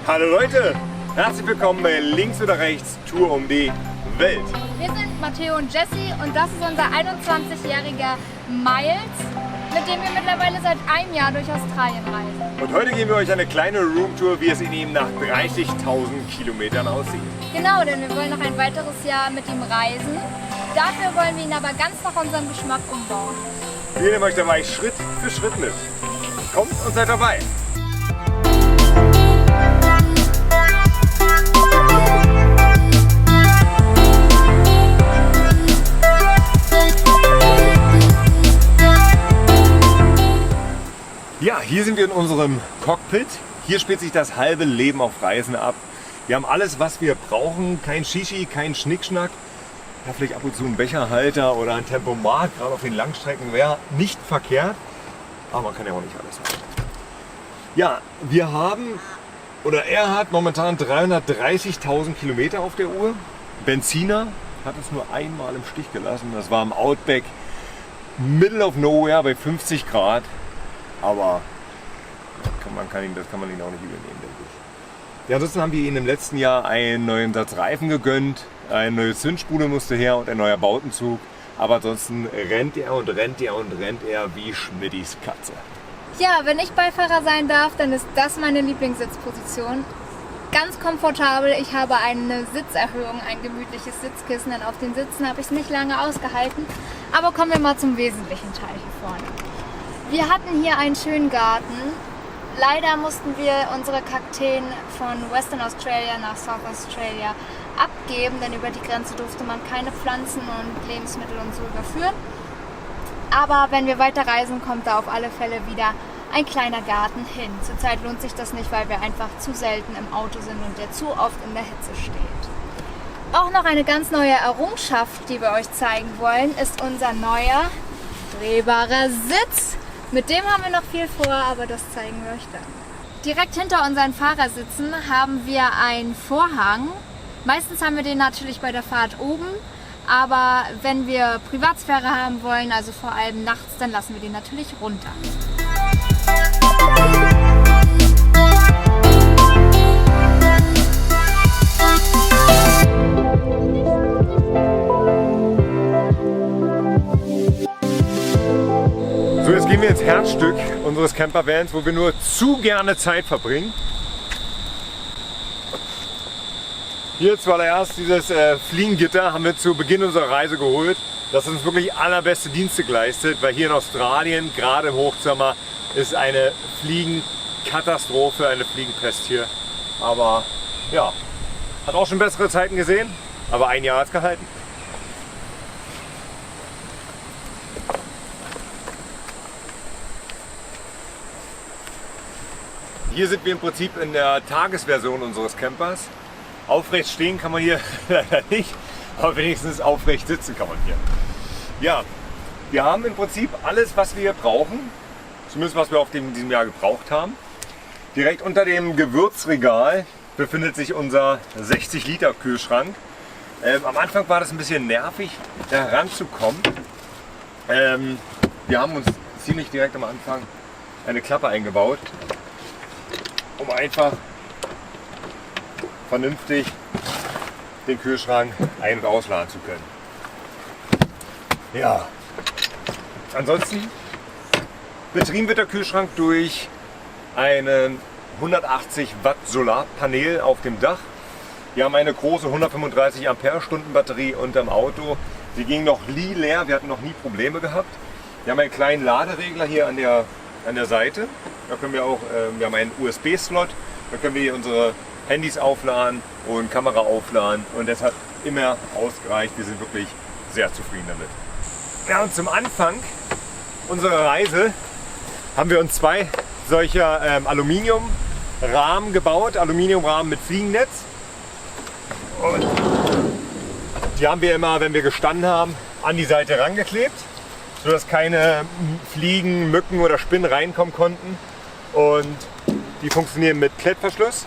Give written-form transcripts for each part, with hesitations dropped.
Hallo Leute, herzlich willkommen bei Links oder Rechts Tour um die Welt. Wir sind Matteo und Jessie und das ist unser 21-jähriger Miles, mit dem wir mittlerweile seit einem Jahr durch Australien reisen. Und heute geben wir euch eine kleine Roomtour, wie es in ihm nach 30.000 Kilometern aussieht. Genau, denn wir wollen noch ein weiteres Jahr mit ihm reisen. Dafür wollen wir ihn aber ganz nach unserem Geschmack umbauen. Wir nehmen euch dabei Schritt für Schritt mit. Kommt und seid dabei! Ja, hier sind wir in unserem Cockpit. Hier spielt sich das halbe Leben auf Reisen ab. Wir haben alles, was wir brauchen. Kein Shishi, kein Schnickschnack. Ja, vielleicht ab und zu ein Becherhalter oder ein Tempomat, gerade auf den Langstrecken wäre nicht verkehrt. Aber man kann ja auch nicht alles haben. Ja, wir haben, oder er hat momentan 330.000 Kilometer auf der Uhr. Benziner, hat es nur einmal im Stich gelassen. Das war im Outback, middle of nowhere bei 50 Grad. Aber das kann man ihn auch nicht übernehmen, denke ich. Ja, ansonsten haben wir ihm im letzten Jahr einen neuen Satz Reifen gegönnt. Eine neue Zündspule musste her und ein neuer Bautenzug. Aber ansonsten rennt er und rennt er und rennt er wie Schmidtis Katze. Ja, wenn ich Beifahrer sein darf, dann ist das meine Lieblingssitzposition. Ganz komfortabel, ich habe eine Sitzerhöhung, ein gemütliches Sitzkissen, denn auf den Sitzen habe ich es nicht lange ausgehalten. Aber kommen wir mal zum wesentlichen Teil hier vorne. Wir hatten hier einen schönen Garten. Leider mussten wir unsere Kakteen von Western Australia nach South Australia abgeben, denn über die Grenze durfte man keine Pflanzen und Lebensmittel und so überführen. Aber wenn wir weiter reisen, kommt da auf alle Fälle wieder ein kleiner Garten hin. Zurzeit lohnt sich das nicht, weil wir einfach zu selten im Auto sind und der zu oft in der Hitze steht. Auch noch eine ganz neue Errungenschaft, die wir euch zeigen wollen, ist unser neuer drehbarer Sitz. Mit dem haben wir noch viel vor, aber das zeigen wir euch dann. Direkt hinter unseren Fahrersitzen haben wir einen Vorhang. Meistens haben wir den natürlich bei der Fahrt oben, aber wenn wir Privatsphäre haben wollen, also vor allem nachts, dann lassen wir den natürlich runter. So, jetzt gehen wir ins Herzstück unseres Campervans, wo wir nur zu gerne Zeit verbringen. Hier zuallererst dieses Fliegengitter haben wir zu Beginn unserer Reise geholt. Das uns wirklich allerbeste Dienste geleistet, weil hier in Australien, gerade im Hochsommer, ist eine Fliegenkatastrophe, eine Fliegenpest hier. Aber ja, hat auch schon bessere Zeiten gesehen, aber ein Jahr hat es gehalten. Hier sind wir im Prinzip in der Tagesversion unseres Campers. Aufrecht stehen kann man hier leider nicht, aber wenigstens aufrecht sitzen kann man hier. Ja, wir haben im Prinzip alles, was wir brauchen, zumindest was wir in diesem Jahr gebraucht haben. Direkt unter dem Gewürzregal befindet sich unser 60 Liter Kühlschrank. Am Anfang war das ein bisschen nervig, da ranzukommen. Wir haben uns ziemlich direkt am Anfang eine Klappe eingebaut, um einfach vernünftig den Kühlschrank ein- und ausladen zu können. Ja, ansonsten betrieben wird der Kühlschrank durch einen 180 Watt Solarpanel auf dem Dach. Wir haben eine große 135 Ampere-Stunden Batterie unterm Auto. Die ging noch nie leer, wir hatten noch nie Probleme gehabt. Wir haben einen kleinen Laderegler hier an der Seite. Da können wir auch, wir haben einen USB-Slot, da können wir hier unsere Handys aufladen und Kamera aufladen und das hat immer ausgereicht. Wir sind wirklich sehr zufrieden damit. Ja, und zum Anfang unserer Reise haben wir uns zwei solcher Aluminiumrahmen gebaut, Aluminiumrahmen mit Fliegennetz. Und die haben wir immer, wenn wir gestanden haben, an die Seite rangeklebt, sodass keine Fliegen, Mücken oder Spinnen reinkommen konnten. Und die funktionieren mit Klettverschluss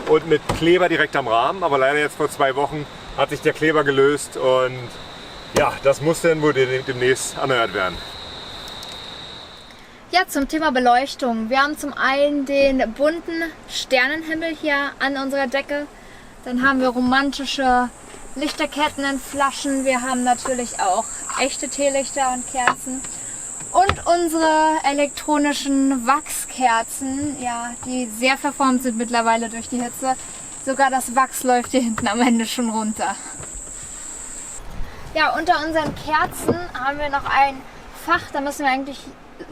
und mit Kleber direkt am Rahmen, aber leider jetzt vor 2 Wochen hat sich der Kleber gelöst und ja, das muss dann wohl demnächst erneuert werden. Ja, zum Thema Beleuchtung. Wir haben zum einen den bunten Sternenhimmel hier an unserer Decke. Dann haben wir romantische Lichterketten in Flaschen. Wir haben natürlich auch echte Teelichter und Kerzen. Und unsere elektronischen Wachskerzen, ja, die sehr verformt sind mittlerweile durch die Hitze. Sogar das Wachs läuft hier hinten am Ende schon runter. Ja, unter unseren Kerzen haben wir noch ein Fach, da müssen wir eigentlich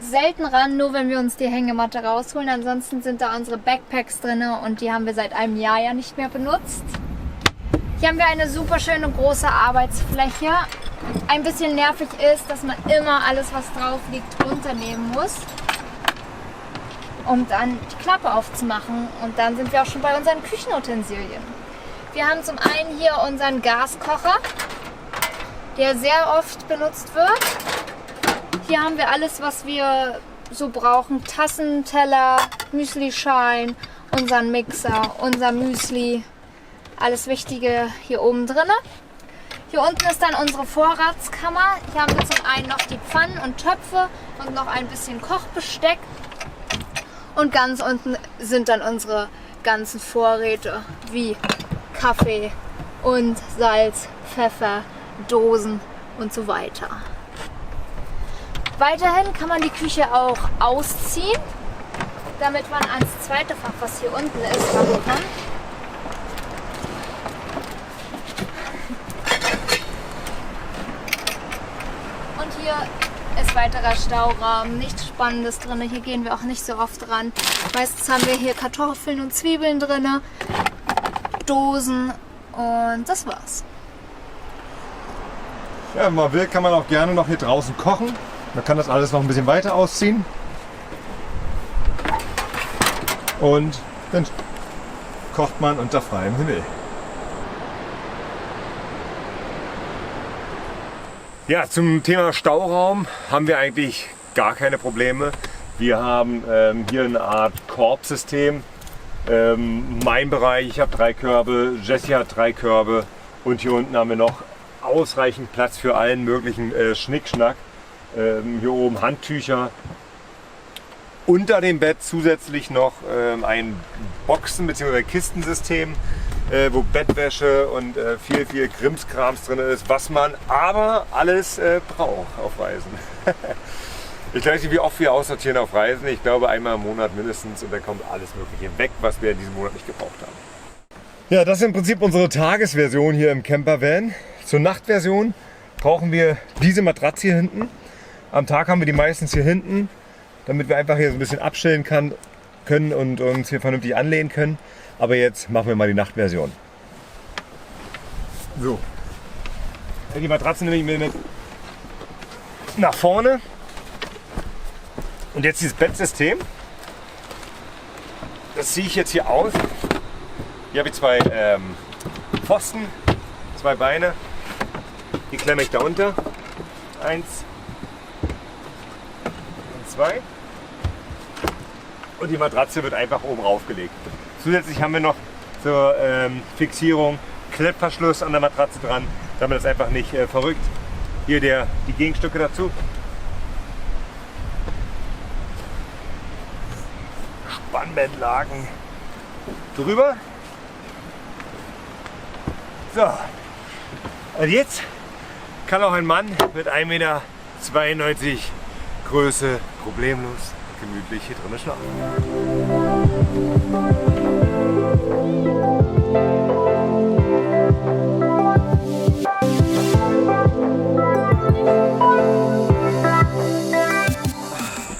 selten ran, nur wenn wir uns die Hängematte rausholen. Ansonsten sind da unsere Backpacks drin und die haben wir seit einem Jahr ja nicht mehr benutzt. Hier haben wir eine super schöne große Arbeitsfläche. Ein bisschen nervig ist, dass man immer alles, was drauf liegt, runternehmen muss, um dann die Klappe aufzumachen. Und dann sind wir auch schon bei unseren Küchenutensilien. Wir haben zum einen hier unseren Gaskocher, der sehr oft benutzt wird. Hier haben wir alles, was wir so brauchen. Tassen, Teller, Müslischalen, unseren Mixer, unser Müsli. Alles Wichtige hier oben drin. Hier unten ist dann unsere Vorratskammer. Hier haben wir zum einen noch die Pfannen und Töpfe und noch ein bisschen Kochbesteck. Und ganz unten sind dann unsere ganzen Vorräte wie Kaffee und Salz, Pfeffer, Dosen und so weiter. Weiterhin kann man die Küche auch ausziehen, damit man ans zweite Fach, was hier unten ist, ran kann. Und hier ist weiterer Stauraum, nichts Spannendes drin. Hier gehen wir auch nicht so oft ran. Meistens haben wir hier Kartoffeln und Zwiebeln drin, Dosen und das war's. Ja, wenn man will, kann man auch gerne noch hier draußen kochen. Man kann das alles noch ein bisschen weiter ausziehen. Und dann kocht man unter freiem Himmel. Ja, zum Thema Stauraum haben wir eigentlich gar keine Probleme. Wir haben hier eine Art Korbsystem. Mein Bereich, ich habe 3 Körbe, Jessie hat 3 Körbe und hier unten haben wir noch ausreichend Platz für allen möglichen Schnickschnack. Hier oben Handtücher. Unter dem Bett zusätzlich noch ein Boxen- bzw. Kistensystem, wo Bettwäsche und viel Krimskrams drin ist, was man aber alles braucht auf Reisen. Ich weiß nicht, wie oft wir aussortieren auf Reisen. Ich glaube einmal im Monat mindestens und dann kommt alles Mögliche weg, was wir in diesem Monat nicht gebraucht haben. Ja, das ist im Prinzip unsere Tagesversion hier im Campervan. Zur Nachtversion brauchen wir diese Matratze hier hinten. Am Tag haben wir die meistens hier hinten, damit wir einfach hier so ein bisschen abstellen können und uns hier vernünftig anlehnen können. Aber jetzt machen wir mal die Nachtversion. So, die Matratze nehme ich mir mit nach vorne. Und jetzt dieses Bettsystem. Das ziehe ich jetzt hier aus. Hier habe ich 2 Pfosten, 2 Beine. Die klemme ich da unter. 1 und 2. Und die Matratze wird einfach oben raufgelegt. Zusätzlich haben wir noch zur Fixierung Klettverschluss an der Matratze dran, damit das einfach nicht verrückt. Hier die Gegenstücke dazu. Spannbettlaken drüber. So, und jetzt kann auch ein Mann mit 1,92 Meter Größe problemlos gemütlich hier drinnen schlafen.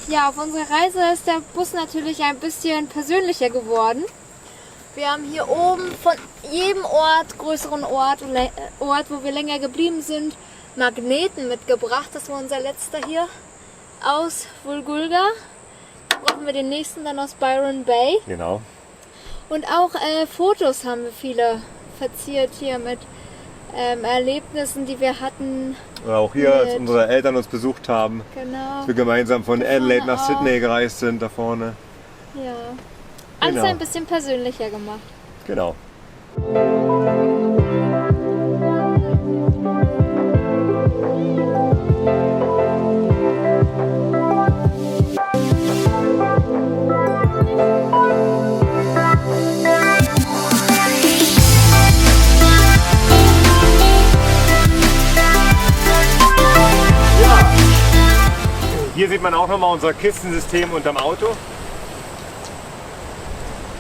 Ja, auf unserer Reise ist der Bus natürlich ein bisschen persönlicher geworden. Wir haben hier oben von jedem Ort, größeren Ort, wo wir länger geblieben sind, Magneten mitgebracht. Das war unser letzter hier aus Vulgulga. Da brauchen wir den nächsten dann aus Byron Bay. Genau. Und auch Fotos haben wir viele verziert hier mit Erlebnissen, die wir hatten. Auch hier, als unsere Eltern uns besucht haben. Genau. Als wir gemeinsam von Adelaide nach Sydney gereist sind, da vorne. Ja. Alles Genau. ein bisschen persönlicher gemacht. Genau. man auch nochmal unser Kistensystem unterm Auto.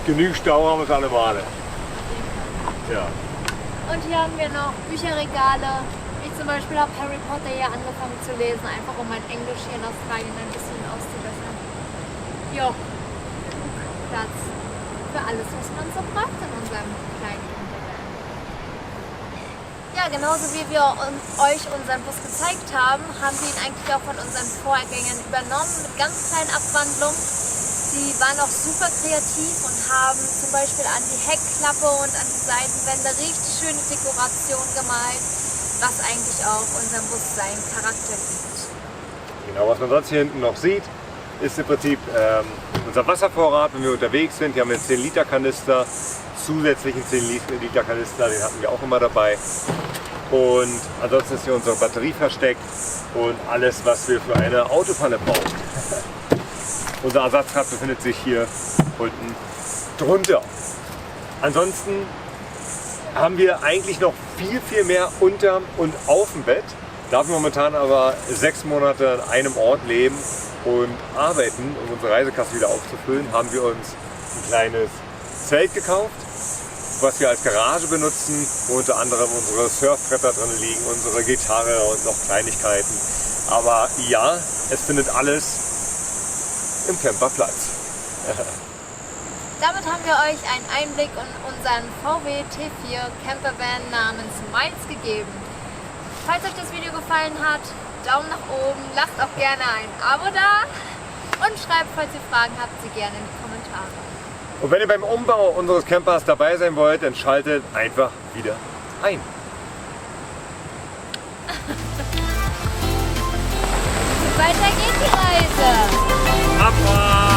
Genügend Stau haben wir es alle Male. Ja. Und hier haben wir noch Bücherregale. Ich zum Beispiel habe Harry Potter hier angefangen zu lesen, einfach um mein Englisch hier in Australien ein bisschen auszubessern. Jo, genug Platz für alles, was man so braucht in unserem kleinen Campervan. Ja, genauso wie wir euch unseren Bus gezeigt haben, haben wir ihn eigentlich auch von unseren Vorgängern übernommen mit ganz kleinen Abwandlungen. Die waren auch super kreativ und haben zum Beispiel an die Heckklappe und an die Seitenwände richtig schöne Dekoration gemalt, was eigentlich auch unserem Bus seinen Charakter gibt. Genau, was man sonst hier hinten noch sieht, ist im Prinzip unser Wasservorrat, wenn wir unterwegs sind. Hier haben wir einen 10-Liter-Kanister, zusätzlichen 10-Liter-Kanister, den hatten wir auch immer dabei. Und ansonsten ist hier unsere Batterie versteckt und alles, was wir für eine Autopanne brauchen. Unser Ersatzrad befindet sich hier unten drunter. Ansonsten haben wir eigentlich noch viel mehr unterm und auf dem Bett. Da wir momentan aber 6 Monate an einem Ort leben und arbeiten, um unsere Reisekasse wieder aufzufüllen, haben wir uns ein kleines Zelt gekauft, was wir als Garage benutzen, wo unter anderem unsere Surfbretter drin liegen, unsere Gitarre und noch Kleinigkeiten. Aber ja, es findet alles im Camper Platz. Damit haben wir euch einen Einblick in unseren VW T4 Campervan namens Miles gegeben. Falls euch das Video gefallen hat, Daumen nach oben, lasst auch gerne ein Abo da und schreibt, falls ihr Fragen habt, sie gerne in die Kommentare. Und wenn ihr beim Umbau unseres Campers dabei sein wollt, dann schaltet einfach wieder ein. Weiter geht die Reise. Abfahrt!